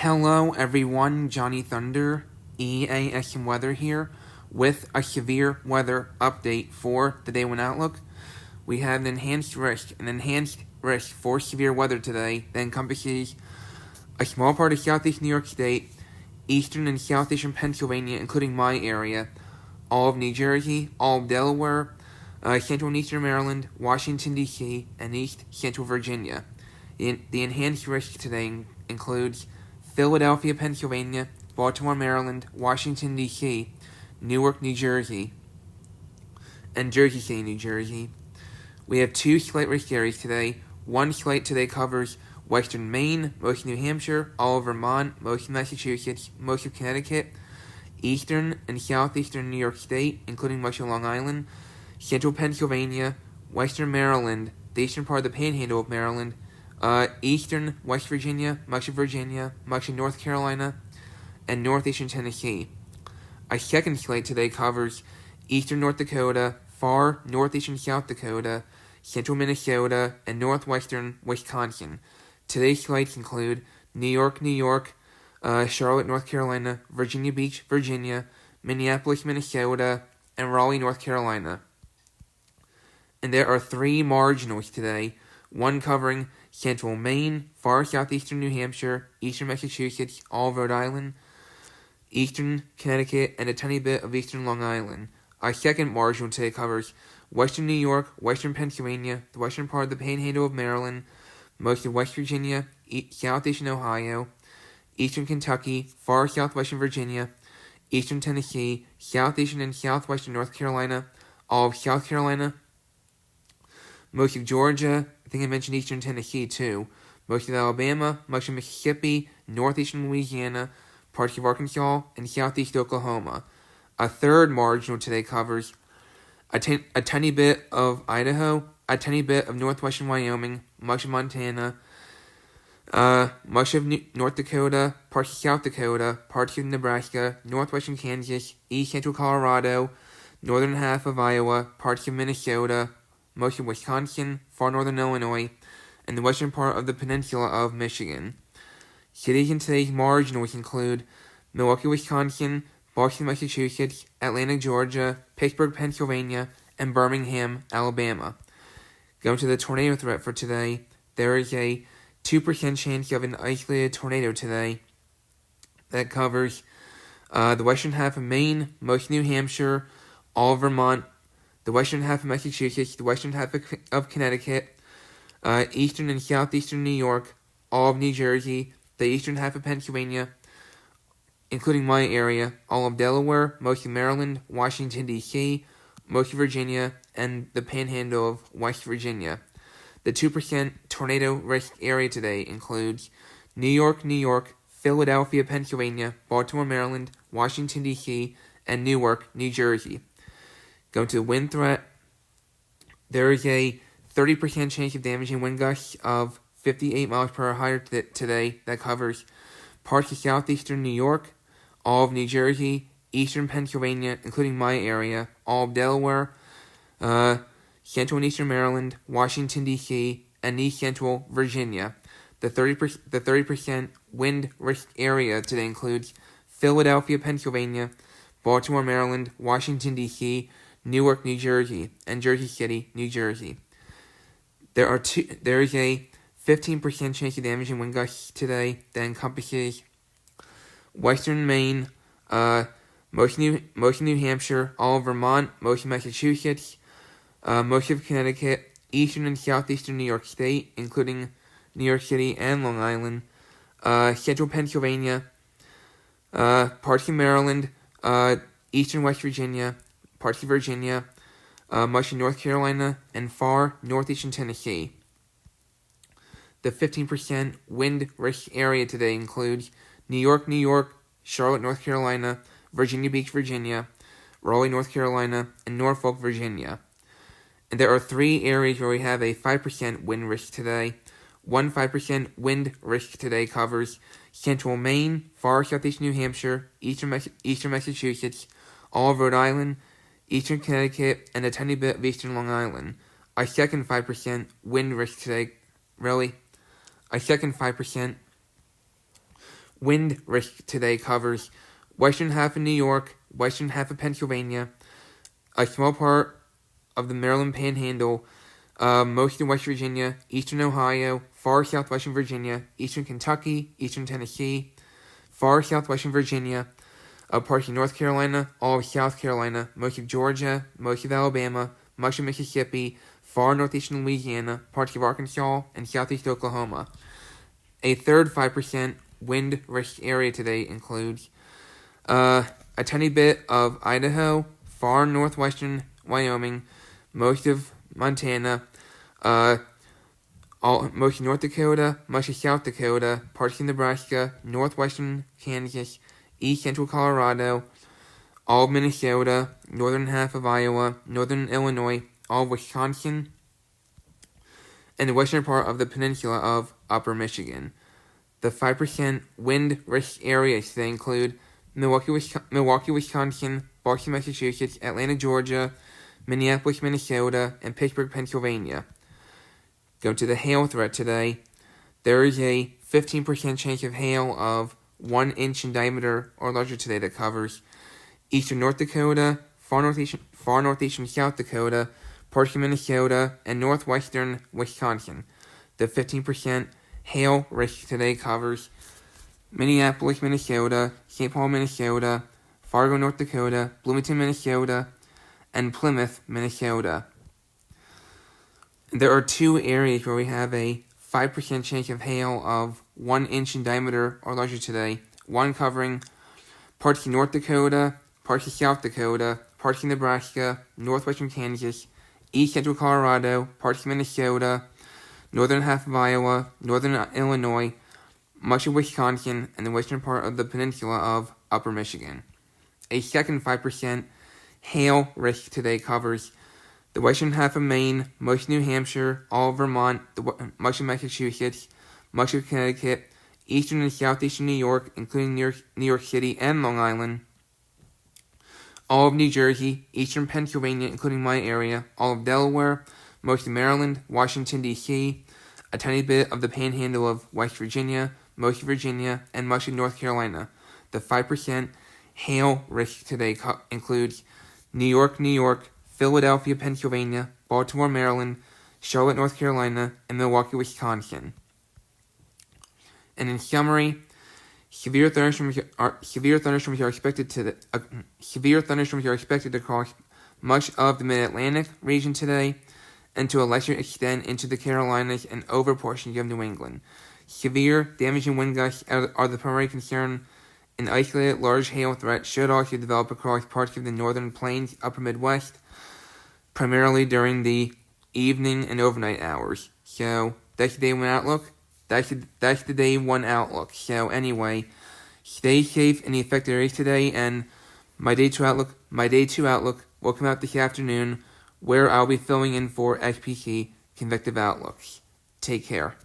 Hello everyone, Johnny Thunder, EAS&Weather here with a severe weather update for the Day 1 Outlook. We have an enhanced risk for severe weather today that encompasses a small part of southeast New York State, eastern and southeastern Pennsylvania, including my area, all of New Jersey, all of Delaware, central and eastern Maryland, Washington, D.C., and east central Virginia. The enhanced risk today includes Philadelphia, Pennsylvania, Baltimore, Maryland, Washington, D.C., Newark, New Jersey, and Jersey City, New Jersey. We have two slight risk areas today. One slight today covers western Maine, most of New Hampshire, all of Vermont, most of Massachusetts, most of Connecticut, eastern and southeastern New York State, including much of Long Island, central Pennsylvania, western Maryland, the eastern part of the Panhandle of Maryland, eastern West Virginia, much of North Carolina, and northeastern Tennessee. Our second slate today covers eastern North Dakota, far northeastern South Dakota, central Minnesota, and northwestern Wisconsin. Today's slates include New York, Charlotte, North Carolina, Virginia Beach, Virginia, Minneapolis, Minnesota, and Raleigh, North Carolina. And there are three marginals today, one covering central Maine, far southeastern New Hampshire, eastern Massachusetts, all of Rhode Island, eastern Connecticut, and a tiny bit of eastern Long Island. Our second marginal today covers western New York, western Pennsylvania, the western part of the Panhandle of Maryland, most of West Virginia, southeastern Ohio, eastern Kentucky, far southwestern Virginia, eastern Tennessee, southeastern and southwestern North Carolina, all of South Carolina, most of Georgia, I think I mentioned eastern Tennessee too, most of Alabama, much of Mississippi, northeastern Louisiana, parts of Arkansas, and southeast Oklahoma. A third marginal today covers a tiny bit of Idaho, a tiny bit of northwestern Wyoming, much of Montana, much of North Dakota, parts of South Dakota, parts of Nebraska, northwestern Kansas, east central Colorado, northern half of Iowa, parts of Minnesota, most of Wisconsin, far northern Illinois, and the western part of the peninsula of Michigan. Cities in today's marginals include Milwaukee, Wisconsin, Boston, Massachusetts, Atlanta, Georgia, Pittsburgh, Pennsylvania, and Birmingham, Alabama. Going to the tornado threat for today, there is a 2% chance of an isolated tornado today that covers the western half of Maine, most of New Hampshire, all of Vermont, the western half of Massachusetts, the western half of Connecticut, eastern and southeastern New York, all of New Jersey, the eastern half of Pennsylvania, including my area, all of Delaware, most of Maryland, Washington, D.C., most of Virginia, and the Panhandle of West Virginia. The 2% tornado risk area today includes New York, Philadelphia, Pennsylvania, Baltimore, Maryland, Washington, D.C., and Newark, New Jersey. Going to the wind threat, there is a 30% chance of damaging wind gusts of 58 miles per hour higher today that covers parts of southeastern New York, all of New Jersey, eastern Pennsylvania, including my area, all of Delaware, central and eastern Maryland, Washington, D.C., and east central Virginia. The 30% wind risk area today includes Philadelphia, Pennsylvania, Baltimore, Maryland, Washington, D.C., Newark, New Jersey, and Jersey City, New Jersey. There is a 15% chance of damaging wind gusts today that encompasses western Maine, most of New Hampshire, all of Vermont, most of Massachusetts, most of Connecticut, eastern and southeastern New York State, including New York City and Long Island, central Pennsylvania, parts of Maryland, eastern West Virginia, parts of Virginia, much of North Carolina, and far northeastern Tennessee. The 15% wind risk area today includes New York, Charlotte, North Carolina, Virginia Beach, Virginia, Raleigh, North Carolina, and Norfolk, Virginia. And there are three areas where we have a 5% wind risk today. One 5% wind risk today covers central Maine, far southeast New Hampshire, eastern Massachusetts, all of Rhode Island, eastern Connecticut, and a tiny bit of eastern Long Island. Our second 5% wind risk today, wind risk today covers western half of New York, western half of Pennsylvania, a small part of the Maryland Panhandle, most of West Virginia, eastern Ohio, far southwestern Virginia, eastern Kentucky, eastern Tennessee, far southwestern Virginia, parts of North Carolina, all of South Carolina, most of Georgia, most of Alabama, much of Mississippi, far northeastern Louisiana, parts of Arkansas, and southeast Oklahoma. A third 5% wind risk area today includes a tiny bit of Idaho, far northwestern Wyoming, most of Montana, most of North Dakota, much of South Dakota, parts of Nebraska, northwestern Kansas, east central Colorado, all of Minnesota, northern half of Iowa, northern Illinois, all of Wisconsin, and the western part of the peninsula of Upper Michigan. The 5% wind risk areas they include Milwaukee, Wisconsin, Boston, Massachusetts, Atlanta, Georgia, Minneapolis, Minnesota, and Pittsburgh, Pennsylvania. Go to the hail threat today. There is a 15% chance of hail of 1 inch in diameter or larger today that covers eastern North Dakota, far northeastern South Dakota, parts of Minnesota, and northwestern Wisconsin. The 15% hail risk today covers Minneapolis, Minnesota, St. Paul, Minnesota, Fargo, North Dakota, Bloomington, Minnesota, and Plymouth, Minnesota. There are 2 areas where we have a 5% chance of hail of 1 inch in diameter or larger today. One covering parts of North Dakota, parts of South Dakota, parts of Nebraska, northwestern Kansas, east central Colorado, parts of Minnesota, northern half of Iowa, northern Illinois, much of Wisconsin, and the western part of the peninsula of Upper Michigan. A second 5% hail risk today covers the western half of Maine, most of New Hampshire, all of Vermont, much of Massachusetts, much of Connecticut, eastern and southeastern New York, including New York City and Long Island, all of New Jersey, eastern Pennsylvania, including my area, all of Delaware, most of Maryland, Washington, D.C., a tiny bit of the panhandle of West Virginia, most of Virginia, and much of North Carolina. The 5% hail risk today includes New York, Philadelphia, Pennsylvania, Baltimore, Maryland, Charlotte, North Carolina, and Milwaukee, Wisconsin. And in summary, severe thunderstorms are expected across much of the Mid-Atlantic region today, and to a lesser extent into the Carolinas and over portions of New England. Severe, damaging wind gusts are the primary concern. An isolated large hail threat should also develop across parts of the northern plains, upper Midwest, primarily during the evening and overnight hours. So that's the day one outlook. That's the day one outlook. So anyway, stay safe in the affected areas today, and my day two outlook will come out this afternoon, where I'll be filling in for SPC convective outlooks. Take care.